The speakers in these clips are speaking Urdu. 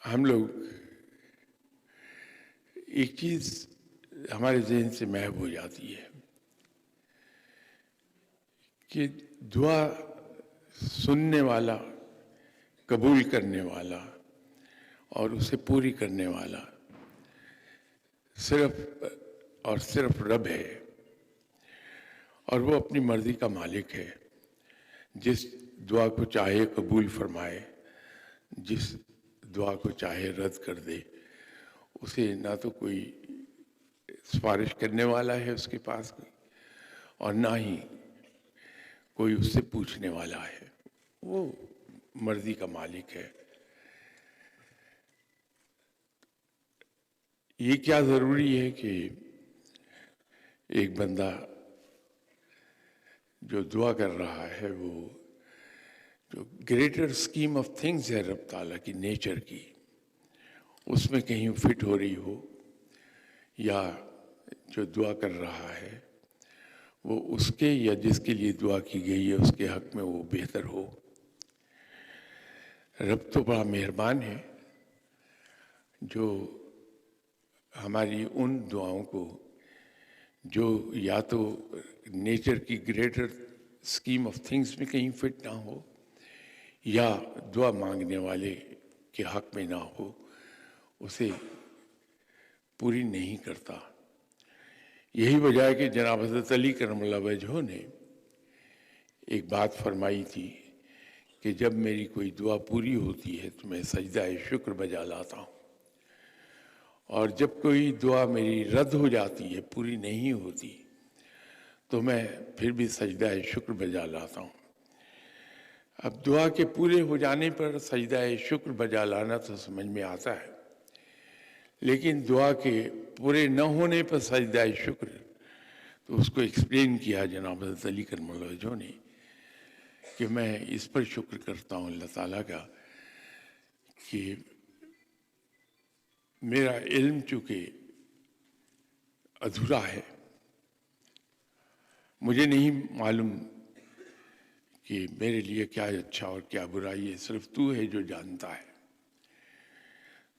ہم لوگ ایک چیز ہمارے ذہن سے محو ہو جاتی ہے کہ دعا سننے والا، قبول کرنے والا اور اسے پوری کرنے والا صرف اور صرف رب ہے، اور وہ اپنی مرضی کا مالک ہے۔ جس دعا کو چاہے قبول فرمائے، جس دعا کو چاہے رد کر دے۔ اسے نہ تو کوئی سفارش کرنے والا ہے اس کے پاس، اور نہ ہی کوئی اس سے پوچھنے والا ہے۔ وہ مرضی کا مالک ہے۔ یہ کیا ضروری ہے کہ ایک بندہ جو دعا کر رہا ہے، وہ جو گریٹر اسکیم آف تھنگز ہے رب تعالیٰ کی نیچر کی، اس میں کہیں فٹ ہو رہی ہو، یا جو دعا کر رہا ہے وہ اس کے یا جس کے لیے دعا کی گئی ہے اس کے حق میں وہ بہتر ہو۔ رب تو بڑا مہربان ہے جو ہماری ان دعاؤں کو جو یا تو نیچر کی گریٹر اسکیم آف تھنگس میں کہیں فٹ نہ ہو یا دعا مانگنے والے کے حق میں نہ ہو، اسے پوری نہیں کرتا۔ یہی وجہ ہے کہ جناب حضرت علی کرم اللہ وجہہ نے ایک بات فرمائی تھی کہ جب میری کوئی دعا پوری ہوتی ہے تو میں سجدہ شکر بجا لاتا ہوں، اور جب کوئی دعا میری رد ہو جاتی ہے، پوری نہیں ہوتی، تو میں پھر بھی سجدہ شکر بجا لاتا ہوں۔ اب دعا کے پورے ہو جانے پر سجدہ شکر بجا لانا تو سمجھ میں آتا ہے، لیکن دعا کے پورے نہ ہونے پر سجدہ شکر، تو اس کو ایکسپلین کیا جناب حضرت علی کرم اللہ وجہہ نے کہ میں اس پر شکر کرتا ہوں اللہ تعالیٰ کا کہ میرا علم چونکہ ادھورا ہے، مجھے نہیں معلوم کہ میرے لیے کیا اچھا اور کیا برائی ہے، صرف تو ہے جو جانتا ہے۔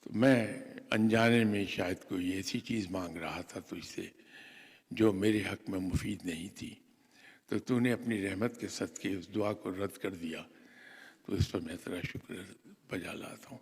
تو میں انجانے میں شاید کوئی ایسی چیز مانگ رہا تھا تو اس سے جو میرے حق میں مفید نہیں تھی، تو نے اپنی رحمت کے صدقے اس دعا کو رد کر دیا، تو اس پر میں تیرا شکر بجا لاتا ہوں۔